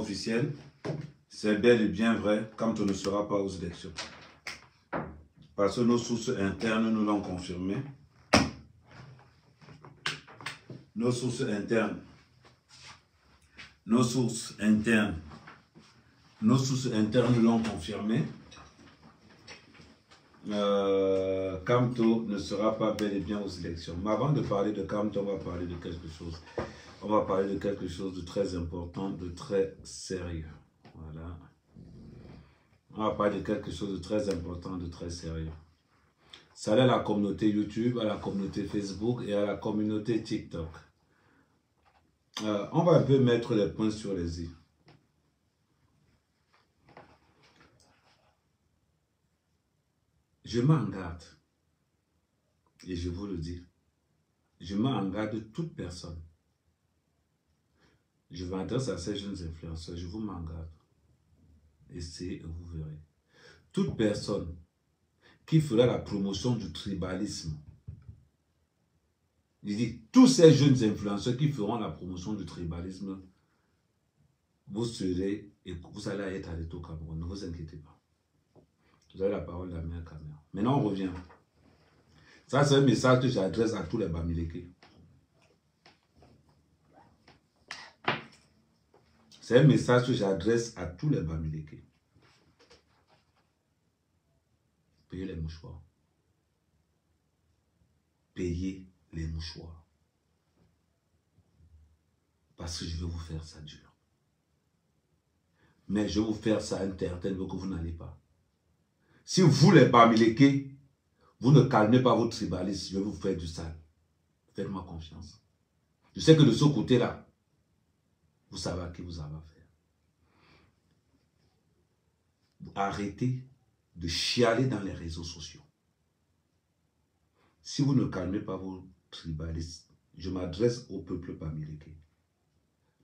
officiel. C'est bel et bien vrai, quand on ne sera pas aux élections. Parce que nos sources internes nous l'ont confirmé. Nos sources internes nous l'ont confirmé. Kamto ne sera pas bel et bien aux élections. Mais avant de parler de Kamto, on va parler de quelque chose. On va parler de quelque chose de très important, de très sérieux. Voilà. On va parler de quelque chose de très important, de très sérieux. Salut à la communauté YouTube, à la communauté Facebook et à la communauté TikTok. On va un peu mettre les points sur les i. Je m'en garde. Et je vous le dis. Je m'en garde toute personne. Je m'adresse à ces jeunes influenceurs. Je vous m'en garde. Essayez et vous verrez. Toute personne qui fera la promotion du tribalisme. Je dis, tous ces jeunes influenceurs qui feront la promotion du tribalisme, vous serez et vous allez être arrêtés au Cameroun. Ne vous inquiétez pas. Vous avez la parole de la mère caméra. Maintenant, on revient. Ça, c'est un message que j'adresse à tous les Bamileke. C'est un message que j'adresse à tous les Bamileke. Payez les mouchoirs. Payez les mouchoirs. Parce que je vais vous faire ça dur. Mais je vais vous faire ça interne que vous n'allez pas. Si vous les Bamileke, vous ne calmez pas votre tribalisme, je vais vous faire du sale. Faites-moi confiance. Je sais que de ce côté-là, vous savez à qui vous avez affaire. Arrêtez de chialer dans les réseaux sociaux. Si vous ne calmez pas vos tribalistes, je m'adresse au peuple Bamileke.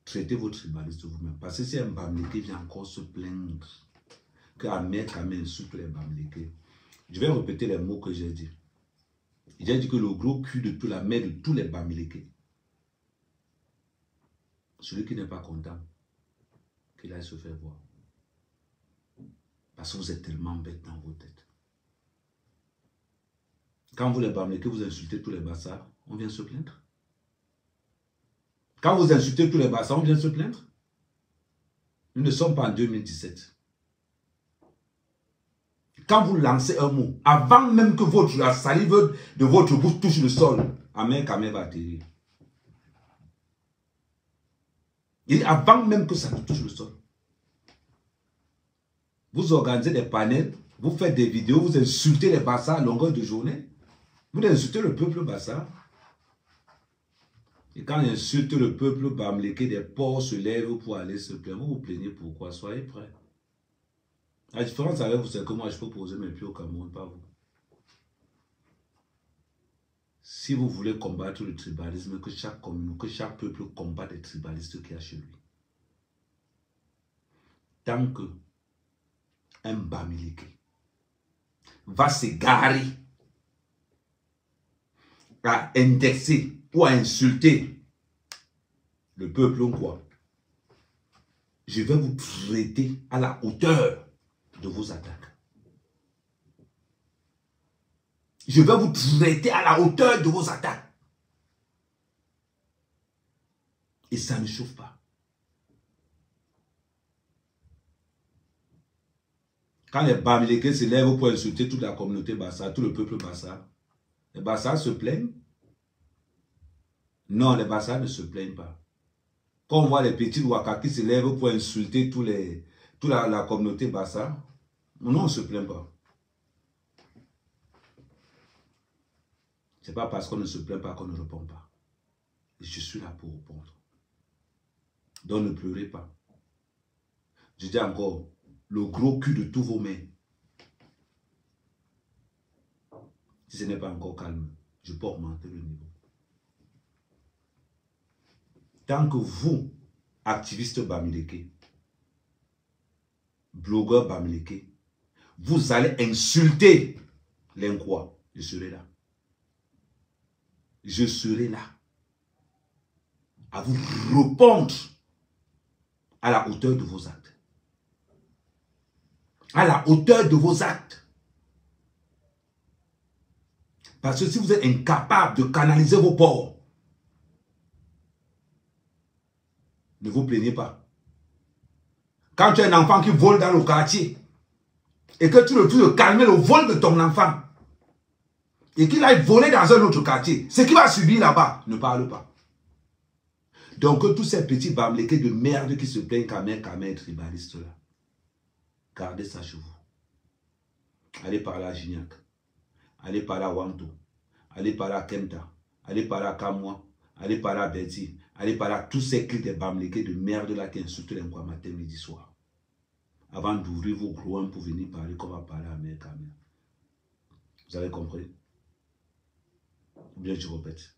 Traitez vos tribalistes vous-même. Parce que si un Bamileke vient encore se plaindre que Ahmed Kamé insulte les Bamileke, je vais répéter les mots que j'ai dit. J'ai dit que le gros cul de toute la mère de tous les Bamileke, celui qui n'est pas content, qu'il aille se faire voir. Parce que vous êtes tellement bêtes dans vos têtes. Quand vous les Bamileke, vous insultez tous les Bassards, on vient se plaindre. Quand vous insultez tous les Bassards, on vient se plaindre. Nous ne sommes pas en 2017. Quand vous lancez un mot, avant même que la salive de votre bouche touche le sol, Ahmed Kamé va atterrir. Et avant même que ça touche le sol. Vous organisez des panels, vous faites des vidéos, vous insultez les Bassards à longueur de journée. Vous insultez le peuple Bassard. Et quand on insulte le peuple Bamileke, des porcs se lèvent pour aller se plaindre. Vous vous plaignez pourquoi? Soyez prêts. La différence avec vous, c'est que moi, je peux poser mes pieds au Cameroun, pas vous. Si vous voulez combattre le tribalisme, que chaque peuple combatte les tribalistes qu'il y a chez lui. Tant que un Bamileke va s'égarer à indexer ou à insulter le peuple ou quoi, je vais vous traiter à la hauteur de vos attaques. Je vais vous traiter à la hauteur de vos attaques. Et ça ne chauffe pas. Quand les Bamileke se lèvent pour insulter toute la communauté Bassard, tout le peuple Bassard, les Bassards se plaignent? Non, les Bassards ne se plaignent pas. Quand on voit les petits Ouaka qui se lèvent pour insulter toute la communauté Bassard, non, on ne se plaint pas. Ce n'est pas parce qu'on ne se plaint pas qu'on ne répond pas. Et je suis là pour répondre. Donc ne pleurez pas. Je dis encore, le gros cul de tous vos mains. Si ce n'est pas encore calme, je peux augmenter le niveau. Tant que vous, activistes Bamileke, blogueurs Bamileke, vous allez insulter l'Inkwa, je serai là. Je serai là à vous répondre à la hauteur de vos actes. À la hauteur de vos actes. Parce que si vous êtes incapable de canaliser vos ports, ne vous plaignez pas. Quand tu as un enfant qui vole dans le quartier, et que tu refuses de calmer le vol de ton enfant, et qu'il aille voler dans un autre quartier, ce qu'il va subir là-bas, ne parle pas. Donc, tous ces petits bamléqués de merde qui se plaignent Kamé tribaliste là, gardez ça chez vous. Allez parler à Gignac, allez parler à Wanto, allez parler à Kenta, allez parler à Kamwa, allez parler à Betty, allez parler à tous ces clics de bamléqués de merde là qui insultent les quoi matin, midi, soir. Avant d'ouvrir vos groins pour venir parler, qu'on va parler à Mère Kamé. Vous avez compris? Ou bien je répète.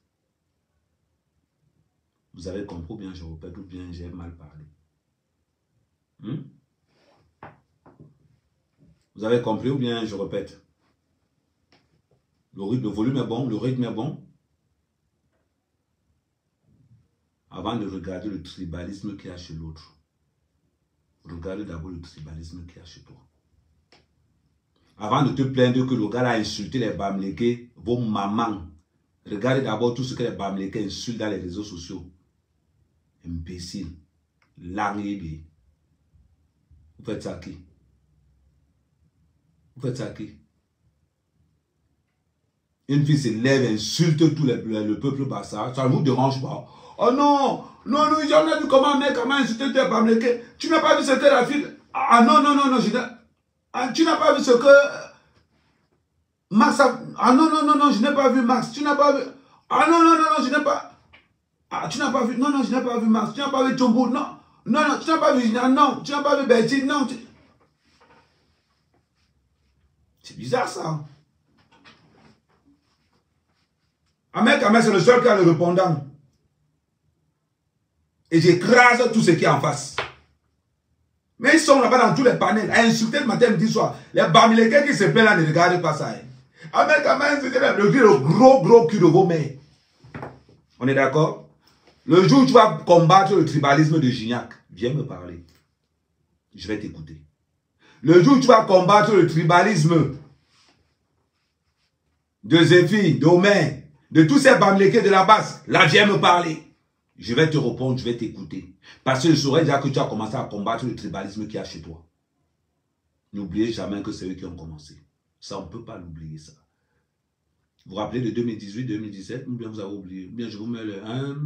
Vous avez compris ou bien je répète ou bien j'ai mal parlé. Vous avez compris ou bien je répète? Le volume est bon, le rythme est bon. Avant de regarder le tribalisme qu'il y a chez l'autre, regarde d'abord le tribalisme qu'il y a chez toi. Avant de te plaindre que le gars a insulté les bamléqués, vos mamans, regardez d'abord tout ce que les bamléqués insultent dans les réseaux sociaux. Imbécile, langué. Vous faites ça à qui? Vous faites ça à qui? Une fille se lève et insulte tout le peuple bassa. Ça ne vous dérange pas? Oh non! Non, nous, j'en ai vu comment insulter tes bamléqués. Tu n'as pas vu ce que la fille... Ah non, non, non, non, tu n'as pas vu ce que... Max a... Ah non, non, non, non, je n'ai pas vu Max. Tu n'as pas vu... Ah non, non, non, non, je n'ai pas... Ah, tu n'as pas vu... Non, non, je n'ai pas vu Max. Tu n'as pas vu Chombo. Non, non, non, tu n'as pas vu... Non, tu n'as pas vu Betty. Non, tu... C'est bizarre, ça. Ahmed, c'est le seul qui a le répondant. Et j'écrase tout ce qui est en face. Mais ils sont là-bas dans tous les panels, à insulter le matin, midi, soir. Les bamléqués qui se plaignent là, ne regardez pas ça. Ahmed, c'était le gros cul de vos mères. On est d'accord? Le jour où tu vas combattre le tribalisme de Gignac, viens me parler. Je vais t'écouter. Le jour où tu vas combattre le tribalisme de Zéphi, d'Omer, de tous ces bamléqués de la base, là, viens me parler. Je vais te répondre, je vais t'écouter. Parce que je saurais déjà que tu as commencé à combattre le tribalisme qu'il y a chez toi. N'oubliez jamais que c'est eux qui ont commencé. Ça, on ne peut pas l'oublier, ça. Vous vous rappelez de 2018, 2017, ou bien vous avez oublié, ou bien je vous mets le 1,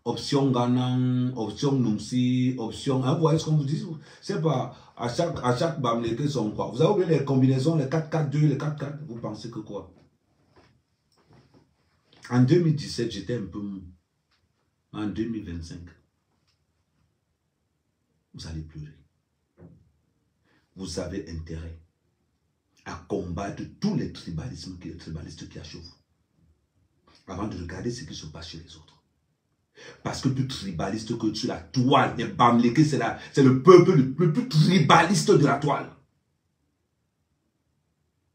option Ganang, option Numsi, option 1, vous voyez ce qu'on vous dit? C'est pas, à chaque bamléké sont quoi? Vous avez oublié les combinaisons, les 4-4-2, les 4-4, vous pensez que quoi? En 2017, j'étais un peu mou. En 2025, vous allez pleurer. Vous avez intérêt à combattre tous les tribalistes qu'il y a chez vous. Avant de regarder ce qui se passe chez les autres. Parce que plus tribaliste que sur la toile, les bamlékés, c'est le peuple le plus tribaliste de la toile.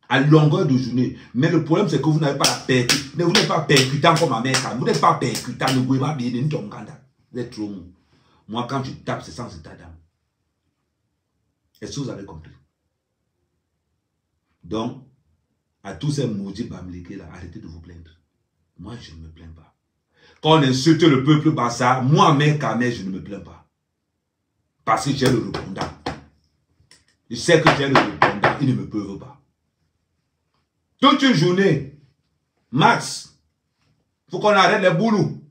À longueur de journée. Mais le problème, c'est que vous n'avez pas la percutant. Vous n'êtes pas percutant comme ma mère. Vous n'êtes pas percutant. Vous êtes trop mou. Moi, quand je tape, c'est sans état d'âme. Est-ce que vous avez compris? Donc, à tous ces maudits bamlékés là, arrêtez de vous plaindre. Moi, je ne me plains pas. Quand on insulte le peuple bassa, moi, mère Kamé, je ne me plains pas. Parce que j'ai le répondant. Je sais que j'ai le répondant. Ils ne me peuvent pas. Toute une journée, Max, il faut qu'on arrête les boulous.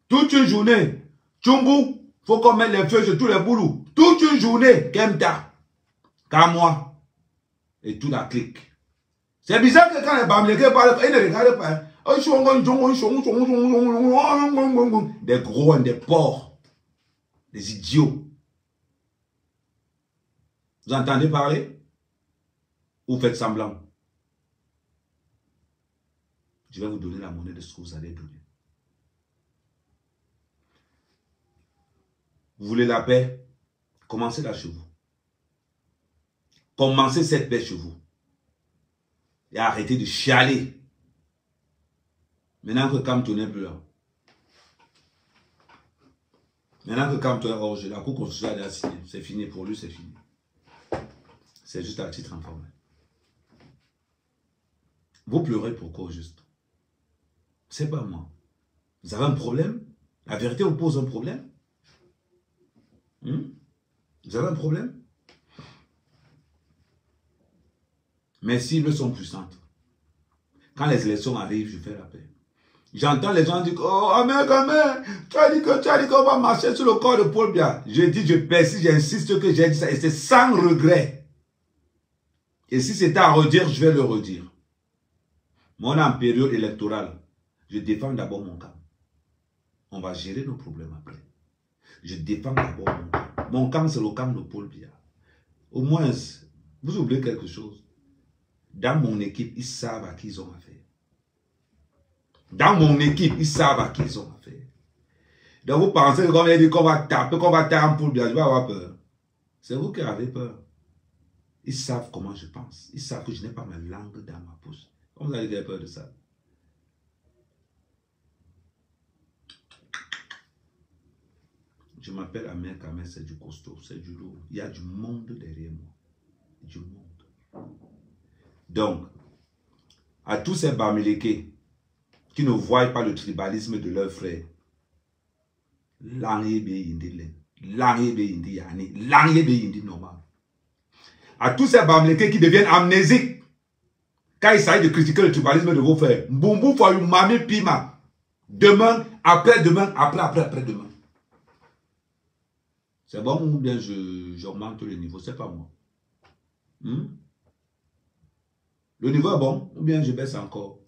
Toute une journée, Tchumbu, il faut qu'on mette les feux sur tous les boulous. Toute une journée, Kemta, Kamwa, et tout la clique. C'est bizarre que quand les bamlékés parlent, ils ne regardent pas. Des gros, des porcs, des idiots. Vous entendez parler? Ou faites semblant? Je vais vous donner la monnaie de ce que vous allez donner. Vous voulez la paix? Commencez là chez vous. Commencez cette paix chez vous. Et arrêtez de chialer. Maintenant que Kamto n'est plus là. Maintenant que Camto est hors jeu, la Cour constitutionnelle a signé. C'est fini pour lui, c'est fini. C'est juste à titre informel. Vous pleurez pourquoi au juste? C'est pas moi. Vous avez un problème? La vérité vous pose un problème? Vous avez un problème? Mes cibles sont puissantes. Quand les élections arrivent, je fais la paix. J'entends les gens dire, oh, Ahmed, tu as dit qu'on va marcher sur le corps de Paul Biya. Je dis, je persiste, j'insiste que j'ai dit ça, et c'est sans regret. Et si c'était à redire, je vais le redire. Mais on est en période électorale. Je défends d'abord mon camp. On va gérer nos problèmes après. Je défends d'abord mon camp. Mon camp, c'est le camp de Paul Biya. Au moins, vous oubliez quelque chose. Dans mon équipe, ils savent à qui ils ont affaire. Dans mon équipe, ils savent à qui ils ont affaire. Donc vous pensez qu'on va dire qu'on va taper en Paul Biya, je vais avoir peur. C'est vous qui avez peur. Ils savent comment je pense. Ils savent que je n'ai pas ma langue dans ma bouche. Comment vous allez avoir peur de ça? Je m'appelle Ahmed Kamel, c'est du costaud, c'est du lourd. Il y a du monde derrière moi. Du monde. Donc, à tous ces Bamileke qui ne voient pas le tribalisme de leurs frères, à tous ces Bamileke qui deviennent amnésiques quand il s'agit de critiquer le tribalisme de vos frères, Mbumbu Foyou Mami Pima, demain, après-demain, après-demain. C'est bon ou bien j'augmente le niveau, c'est pas moi. Le niveau est bon ou bien je baisse encore.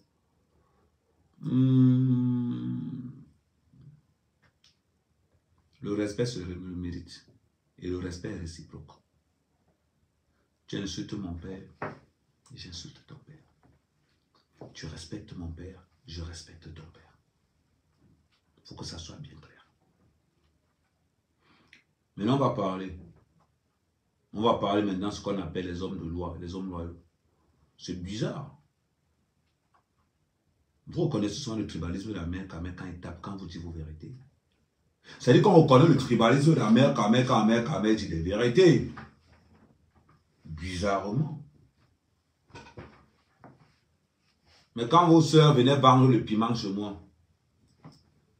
Le respect se mérite et le respect est réciproque. Tu insultes mon père et j'insulte ton père. Tu respectes mon père, je respecte ton père. Il faut que ça soit bien clair. Maintenant, on va parler. On va parler maintenant de ce qu'on appelle les hommes de loi, les hommes loyaux. C'est bizarre. Vous reconnaissez souvent le tribalisme de la mère quand il tape, quand vous dites vos vérités. C'est-à-dire qu'on reconnaît le tribalisme de la mère quand mère dit des vérités. Bizarrement. Mais quand vos sœurs venaient vendre le piment chez moi,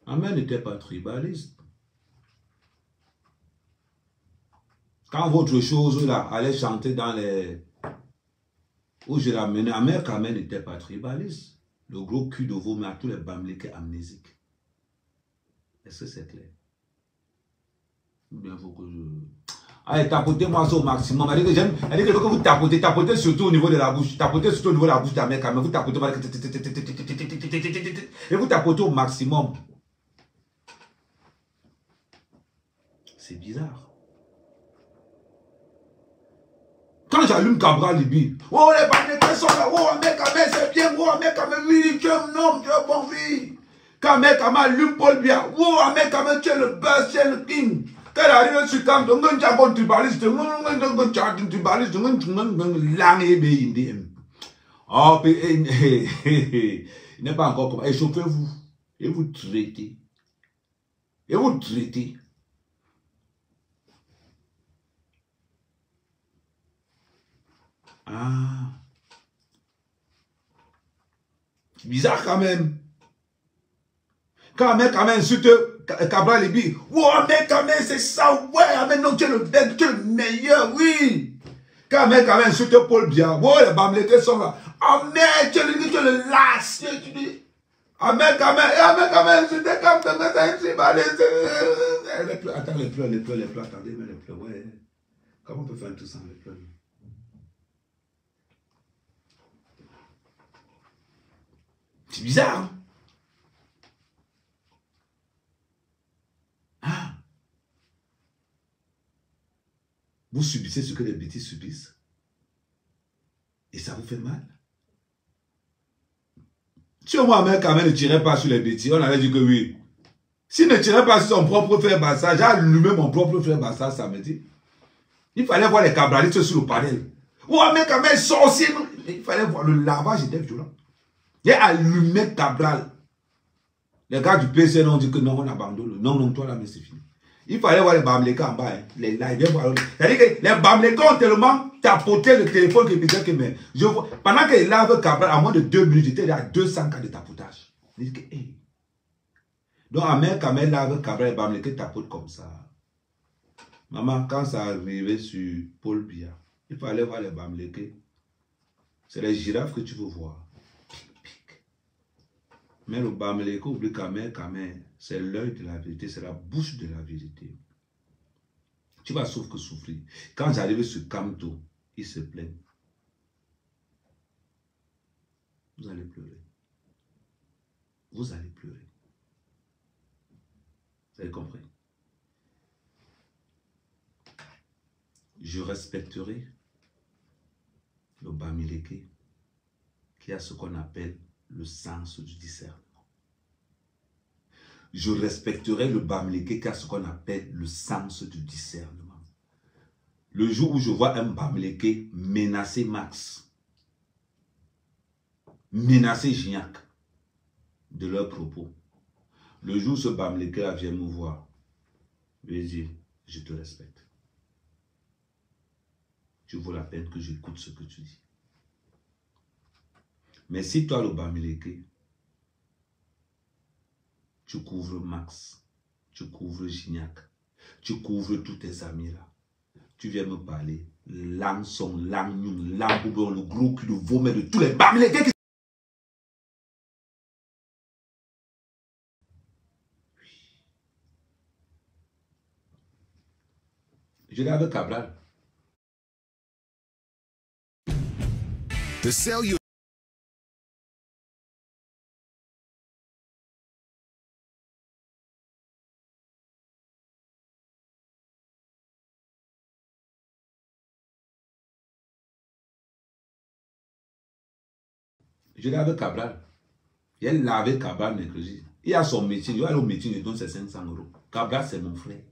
ma mère n'était pas tribaliste. Quand votre chose là allait chanter dans les... où je l'amenais, ma mère quand même n'était pas tribaliste. Le gros cul de vos mains, tous les Bamileke amnésiques. Est-ce que c'est clair? Ou bien faut que je... Allez, tapotez-moi ça au maximum. Elle dit que j'aime. Elle dit que vous tapotez surtout au niveau de la bouche. Tapotez surtout au niveau de la bouche de la mère quand même. Vous tapotez. Et vous tapotez au maximum. C'est bizarre. Quand j'allume Cabral Libi, oh les Bamileke sont là, oh mec, c'est bien, oh mec, oui, tu es un homme, tu es bon, oui. Quand mec, allume Paul Biya, oh mec, tu es le boss, tu es le king. Quand il arrive sur Camp, on a un tribaliste, oh, il n'est pas encore comme ça. Échauffez-vous et vous traitez. Et vous traitez. Ah. Bizarre quand même. Quand un mec insulte Cabral Libi, oh mec, c'est ça, ouais, mais non, tu es le bête, tu es le meilleur, oui. Quand un mec insulte Paul Biya, oh les Bamileke sont là, ah mec, tu es le lâche, tu dis, ah mec, insulte Cabral, attends, les pleurs, attendez, mais les pleurs, ouais. Comment on peut faire tout ça, les pleurs? C'est bizarre, hein? Ah. Vous subissez ce que les bêtises subissent. Et ça vous fait mal. Si au moins mec quand même ne tirait pas sur les bêtises, on avait dit que oui. S'il ne tirait pas sur son propre frère Bassa, j'ai allumé mon propre frère Bassa samedi. Il fallait voir les cabralistes sur le panel. Ouais mec quand même sorcier. Il fallait voir le lavage était violent. J'ai allumé Cabral. Les gars du PCN ont dit que non, on abandonne. Non, toi là, mais c'est fini. Il fallait voir les Bamlékas en bas. Hein. Les lives, c'est-à-dire que les Bamlékas ont tellement tapoté le téléphone que peut-être que mais, je vois, pendant que les lives Cabral, à moins de 2 minutes, j'étais à 200 cas de tapotage. Je dis que, hey. Donc, à même quand même live Cabral, les Bamlékas tapotent comme ça. Maman, quand ça arrivait sur Paul Biya, il fallait voir les Bamlékas. C'est les girafes que tu veux voir. Mais le Bamléka, oublie quand même, c'est l'œil de la vérité, c'est la bouche de la vérité. Tu vas souffrir que souffrir. Quand j'arrive sur Kamto, il se plaint. Vous allez pleurer. Vous allez pleurer. Vous avez compris? Je respecterai le Bamileke qui a ce qu'on appelle le sens du discernement. Je respecterai le Bamileke qui a ce qu'on appelle le sens du discernement. Le jour où je vois un Bamileke menacer Max, menacer Gignac de leurs propos, le jour où ce Bamileke vient me voir, je vais dire, je te respecte. Tu vaux la peine que j'écoute ce que tu dis. Mais si toi, le Bamileke, tu couvres Max, tu couvres Gignac, tu couvres tous tes amis là, tu viens me parler, l'Angson, l'Angnyung, l'Amboubon, le gros cul de vomir de tous les Bamileke qui... Je l'ai avec Cabral. To sell you. Je l'ai avec Cabral. Il a lavé Cabral mercredi. Il a son métier. Il va aller au métier, il donne ses 500 €. Cabral, c'est mon frère.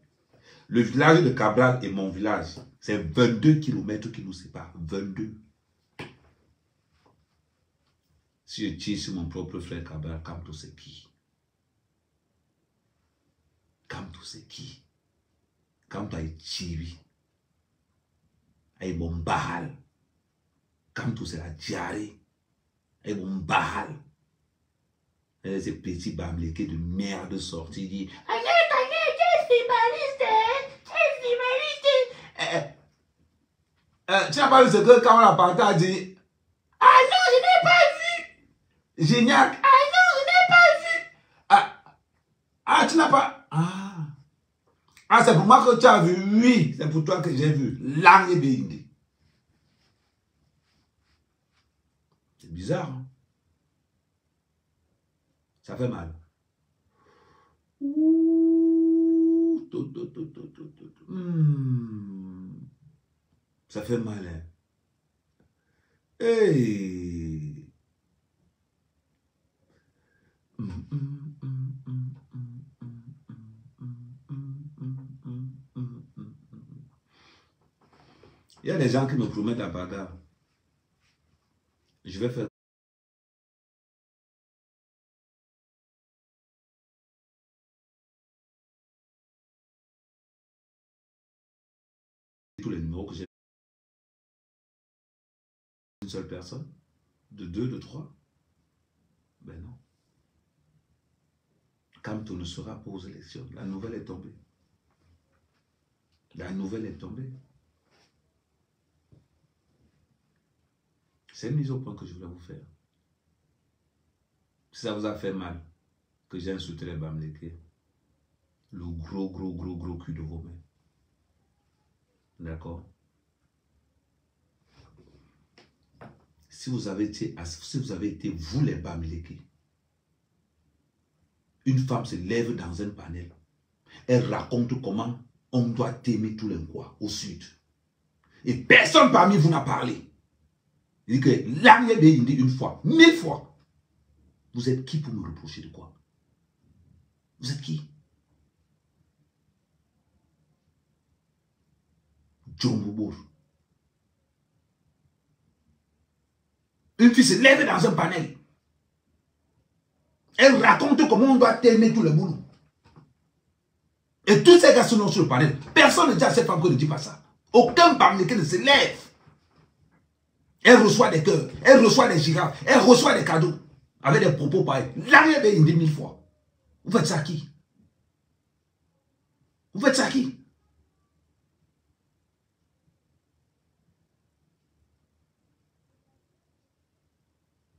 Le village de Cabral est mon village. C'est 22 km qui nous séparent. 22. Si je tire sur mon propre frère Cabral, Kamto c'est qui? Kamto c'est qui? Kamto est Chibi. Aïe bon bahal. Kamto c'est la diarrhée. Aïe bon bahal. Et ces petits Bamileke de merde sortis dit tu n'as pas vu ce que quand on a parlé a dit ah non je n'ai pas vu Gignac ah non je n'ai pas vu ah tu n'as pas ah c'est pour moi que tu as vu oui c'est pour toi que j'ai vu Lang et Bindi. C'est bizarre hein? Ça fait mal. Ça fait mal. Hein? Hey. Il y a des gens qui me promettent la bagarre. Je vais faire tous les numéros que j'ai. Une seule personne, de 2, de 3. Ben non. Kamto ne sera pas aux élections. La nouvelle est tombée. La nouvelle est tombée. C'est une mise au point que je voulais vous faire. Si ça vous a fait mal, que j'ai insulté les Bamileke, le gros cul de vos mains. D'accord? Si vous avez été, vous les Bamileke, une femme se lève dans un panel, elle raconte comment on doit t'aimer tous les mois au sud. Et personne parmi vous n'a parlé. Il dit que l'année dit une fois, 1000 fois. Vous êtes qui pour me reprocher de quoi? Vous êtes qui? John Boubou. Une fille se lève dans un panel. Elle raconte comment on doit t'aimer tout le boulot. Et tous ces gars sont sur le panel. Personne ne dit à cette femme qu'on ne dit pas ça. Aucun Bamileke ne se lève. Elle reçoit des cœurs, elle reçoit des girafes, elle reçoit des cadeaux. Avec des propos pareils. L'arrière est une 1000 fois. Vous faites ça à qui? Vous faites ça à qui?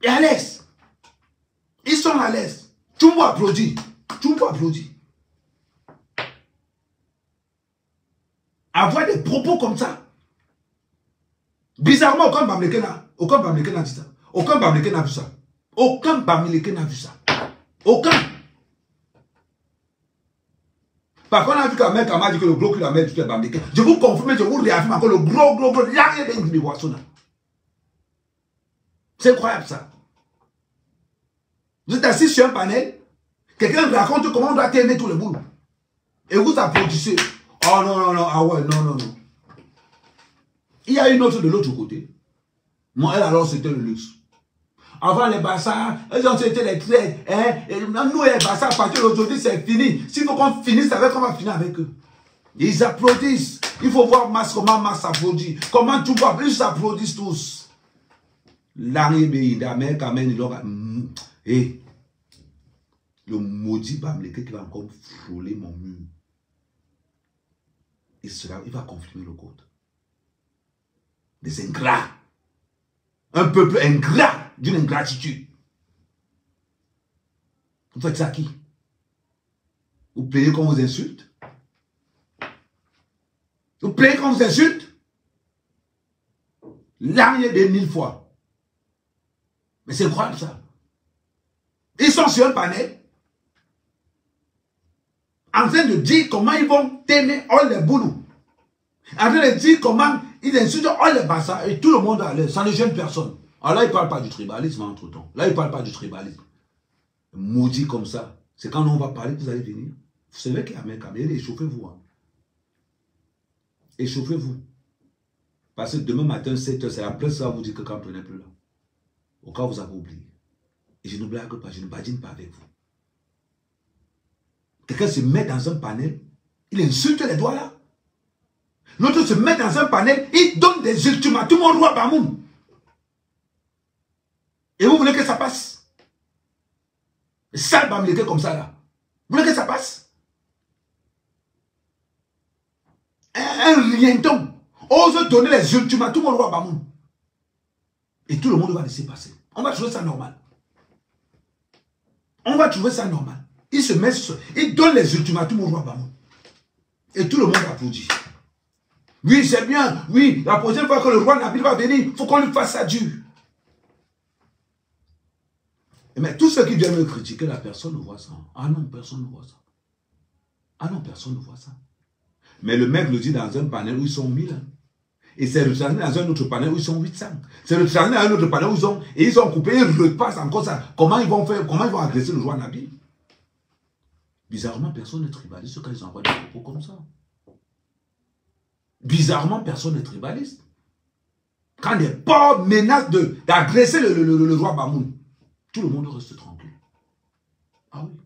Et à l'aise. Ils sont à l'aise. Tout le monde applaudit. Tout le monde applaudit. Avoir des propos comme ça. Bizarrement, aucun Bamileke n'a dit ça. Aucun Bamileke n'a vu ça. Aucun Bamileke n'a vu ça. Aucun. Par contre, on a vu qu'un mec m'a dit que le gros qu'il a mis du Bamileke. Je vous confirme, je vous réaffirme encore le gros, l'arrière de boisson. C'est incroyable ça. Vous êtes assis sur un panel, quelqu'un raconte comment on doit t'aimer tout le boulot. Et vous applaudissez. Oh non, ah ouais, non. Il y a une autre de l'autre côté. Moi, elle alors, c'était le luxe. Avant les Bassards, elles ont été les traits. Nous, les Bassards, à partir d'aujourd'hui, c'est fini. S'il faut qu'on finisse avec, on va finir avec eux. Et ils applaudissent. Il faut voir comment Mars applaudit. Comment tout va. Ils applaudissent tous. L'arrivée d'Amérique, et le maudit Bamileke qui va encore frôler mon mur. Il va confirmer le code. Des ingrats. Un peuple ingrat, d'une ingratitude. Vous faites ça à qui? Vous payez qu'on vous insulte? Vous payez qu'on vous insulte? L'arrière des 1000 fois. Mais c'est incroyable ça. Ils sont sur un panel en train de dire comment ils vont t'aimer all les boulous. En train de dire comment ils insultent all les bassards et tout le monde à l'aise. Ça ne gêne personne. Alors là, ils ne parlent pas du tribalisme entre temps. Là, ils ne parlent pas du tribalisme. Maudit comme ça. C'est quand on va parler que vous allez venir. Vous savez qu'il y a un mec à venir. Échauffez-vous. Hein. Échauffez-vous. Parce que demain matin, 7 h, c'est après ça vous dire que quand on n'est plus là. Au cas où vous avez oublié. Et je ne blague pas, je ne badine pas avec vous. Quelqu'un se met dans un panel, il insulte les doigts là. L'autre se met dans un panel, il donne des ultimatums au roi Bamoun. Et vous voulez que ça passe? Sale Bamileke comme ça là. Vous voulez que ça passe? Un rienton ose donner les ultimatums au roi Bamoun. Et tout le monde va laisser passer. On va trouver ça normal. On va trouver ça normal. Il se met sur... Il donne les ultimatums au roi Bamoun. Et tout le monde applaudit. Oui, c'est bien. Oui, la prochaine fois que le roi Nabil va venir, il faut qu'on lui fasse ça dur. Mais tous ceux qui viennent me critiquer, la personne ne voit ça. Ah non, personne ne voit ça. Ah non, personne ne voit ça. Mais le mec le dit dans un panel où ils sont 1000. Et c'est retransmis dans un autre panel où ils sont 800. C'est retransmis dans un autre panel où ils sont... Et ils ont coupé, ils repassent encore ça. Comment ils vont faire? Comment ils vont agresser le roi Nabil? Bizarrement, personne n'est tribaliste quand ils envoient des propos comme ça. Bizarrement, personne n'est tribaliste. Quand des pauvres menacent d'agresser le roi Bamoun, tout le monde reste tranquille. Ah oui.